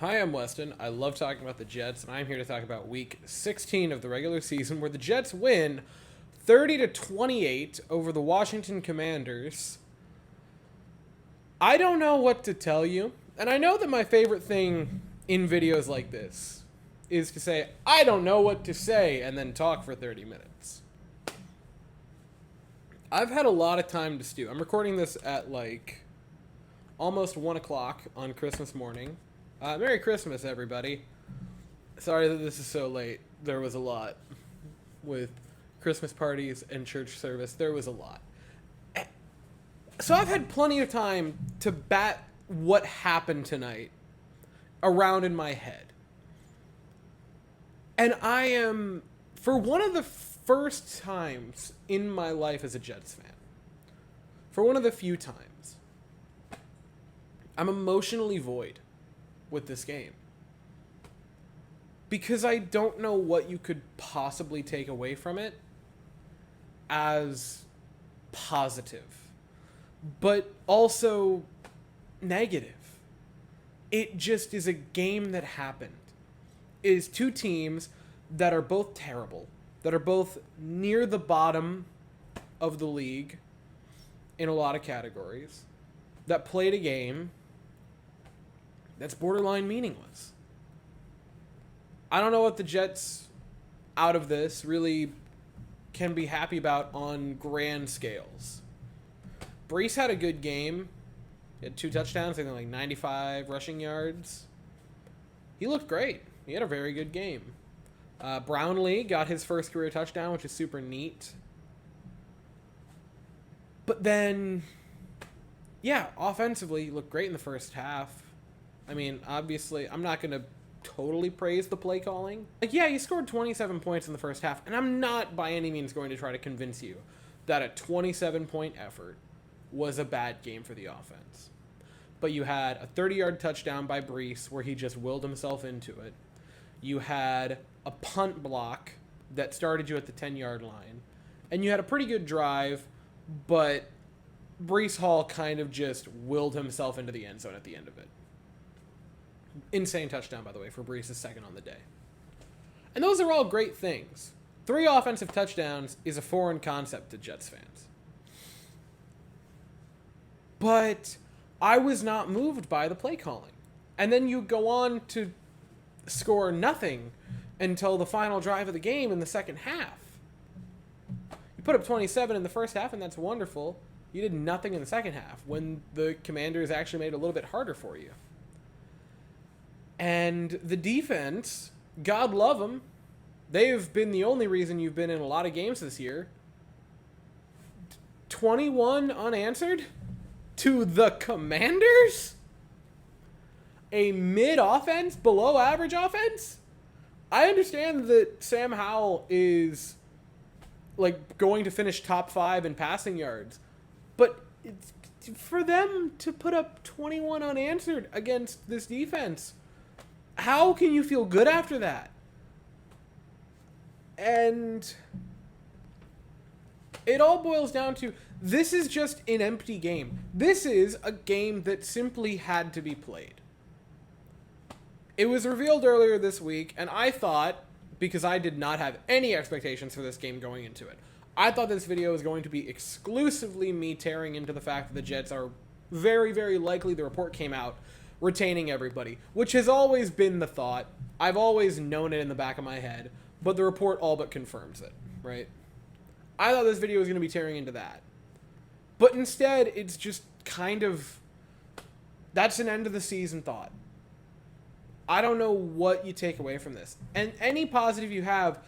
Hi, I'm Weston. I love talking about the Jets, and I'm here to talk about Week 16 of the regular season, where the Jets win 30-28 over the Washington Commanders. I don't know what to tell you, and I know that my favorite thing in videos like this is to say, I don't know what to say, and then talk for 30 minutes. I've had a lot of time to stew. I'm recording this at almost 1 o'clock on Christmas morning. Merry Christmas, everybody. Sorry that this is so late. There was a lot with Christmas parties and church service. There was a lot. So I've had plenty of time to bat what happened tonight around in my head. And I am, for one of the first times in my life as a Jets fan, for one of the few times, I'm emotionally void with this game. Because I don't know what you could possibly take away from it as positive, but also negative. It just is a game that happened. It is two teams that are both terrible, that are both near the bottom of the league in a lot of categories, that played a game that's borderline meaningless. I don't know what the Jets out of this really can be happy about on grand scales. Brees had a good game. He had 2 touchdowns, I think 95 rushing yards. He looked great. He had a very good game. Brownlee got his first career touchdown, which is super neat. But then, offensively, he looked great in the first half. I mean, obviously, I'm not going to totally praise the play calling. He scored 27 points in the first half, and I'm not by any means going to try to convince you that a 27-point effort was a bad game for the offense. But you had a 30-yard touchdown by Brees where he just willed himself into it. You had a punt block that started you at the 10-yard line. And you had a pretty good drive, but Brees Hall kind of just willed himself into the end zone at the end of it. Insane touchdown, by the way, for Brees' second on the day. And those are all great things. 3 offensive touchdowns is a foreign concept to Jets fans. But I was not moved by the play calling. And then you go on to score nothing until the final drive of the game in the second half. You put up 27 in the first half, and that's wonderful. You did nothing in the second half when the Commanders actually made it a little bit harder for you. And the defense, God love them, they've been the only reason you've been in a lot of games this year. 21 unanswered to the Commanders? A mid-offense, below-average offense? I understand that Sam Howell is going to finish top 5 in passing yards, but it's, for them to put up 21 unanswered against this defense, how can you feel good after that? And it all boils down to, this is just an empty game. This is a game that simply had to be played. It was revealed earlier this week, and I thought, because I did not have any expectations for this game going into it, I thought this video was going to be exclusively me tearing into the fact that the Jets are very, very likely, the report came out, retaining everybody, which has always been the thought. I've always known it in the back of my head, but the report all but confirms it, right? I thought this video was going to be tearing into that. But instead, it's just kind of, that's an end of the season thought. I don't know what you take away from this. And any positive you have,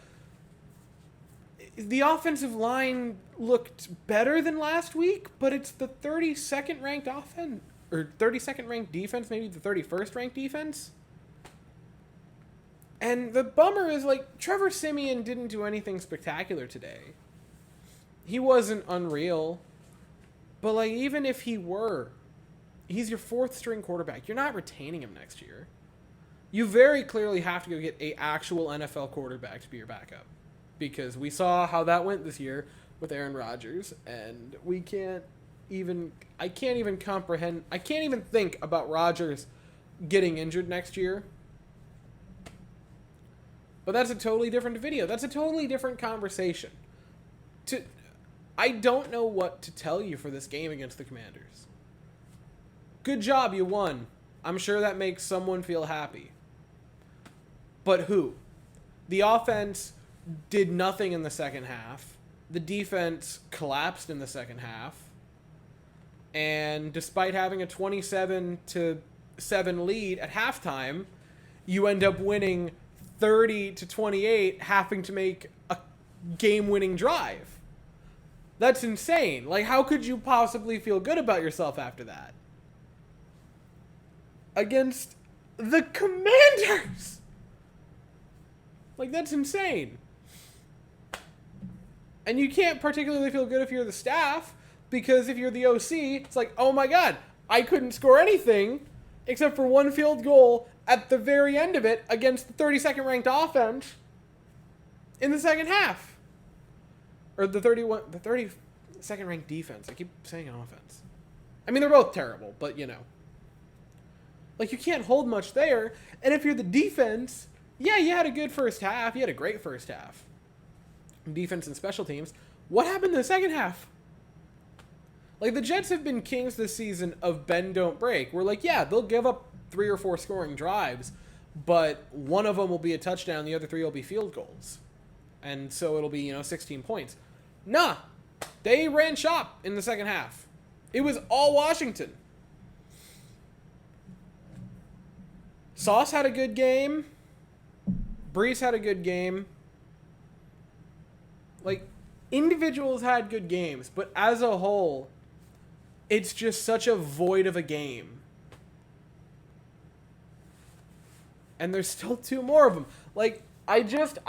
the offensive line looked better than last week, but it's the 32nd ranked offense, or 32nd ranked defense, maybe the 31st ranked defense. And the bummer is, Trevor Siemian didn't do anything spectacular today. He wasn't unreal. But, even if he were, he's your 4th string quarterback. You're not retaining him next year. You very clearly have to go get an actual NFL quarterback to be your backup. Because we saw how that went this year with Aaron Rodgers, and I can't even think about Rodgers getting injured next year. But that's a totally different video. That's a totally different conversation. I don't know what to tell you for this game against the Commanders. Good job, you won. I'm sure that makes someone feel happy. But who? The offense did nothing in the second half. The defense collapsed in the second half. And despite having a 27-7 lead at halftime, you end up winning 30-28, having to make a game-winning drive. That's insane. Like, how could you possibly feel good about yourself after that? Against the Commanders! Like, that's insane. And you can't particularly feel good if you're the staff, because if you're the OC, it's like, oh my god, I couldn't score anything except for one field goal at the very end of it against the 32nd ranked offense in the second half. Or the 32nd ranked defense. I keep saying offense. I mean, they're both terrible, but you know. Like, you can't hold much there. And if you're the defense, yeah, you had a good first half. You had a great first half. Defense and special teams. What happened in the second half? Like, the Jets have been kings this season of bend, don't break. We're like, yeah, they'll give up 3 or 4 scoring drives, but one of them will be a touchdown, the other 3 will be field goals. And so it'll be, 16 points. Nah, they ran shop in the second half. It was all Washington. Sauce had a good game. Brees had a good game. Like, individuals had good games, but as a whole, it's just such a void of a game. And there's still 2 more of them. Like, I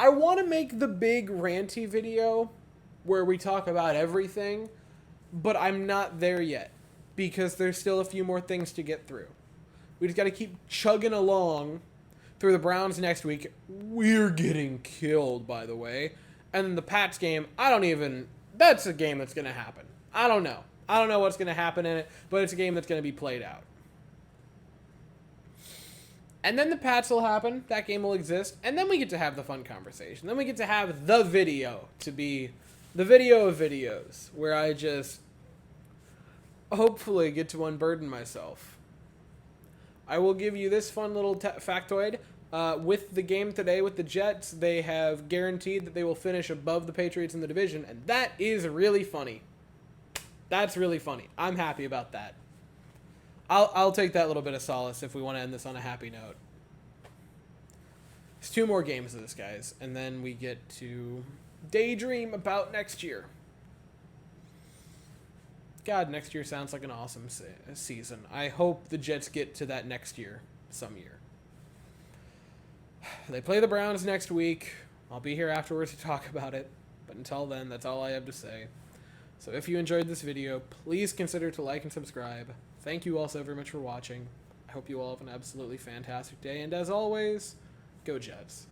want to make the big ranty video where we talk about everything, but I'm not there yet because there's still a few more things to get through. We just got to keep chugging along through the Browns next week. We're getting killed, by the way. And then the Pats game, that's a game that's going to happen. I don't know. I don't know what's going to happen in it, but it's a game that's going to be played out. And then the Pats will happen. That game will exist. And then we get to have the fun conversation. Then we get to have the video to be the video of videos where I just hopefully get to unburden myself. I will give you this fun little factoid. With the game today with the Jets, they have guaranteed that they will finish above the Patriots in the division, and that is really funny. That's really funny. I'm happy about that. I'll take that little bit of solace if we want to end this on a happy note. There's 2 more games of this, guys, and then we get to daydream about next year. God, next year sounds like an awesome season. I hope the Jets get to that next year, some year. They play the Browns next week. I'll be here afterwards to talk about it. But until then, that's all I have to say. So if you enjoyed this video, please consider to like and subscribe. Thank you all so very much for watching. I hope you all have an absolutely fantastic day. And as always, go Jets.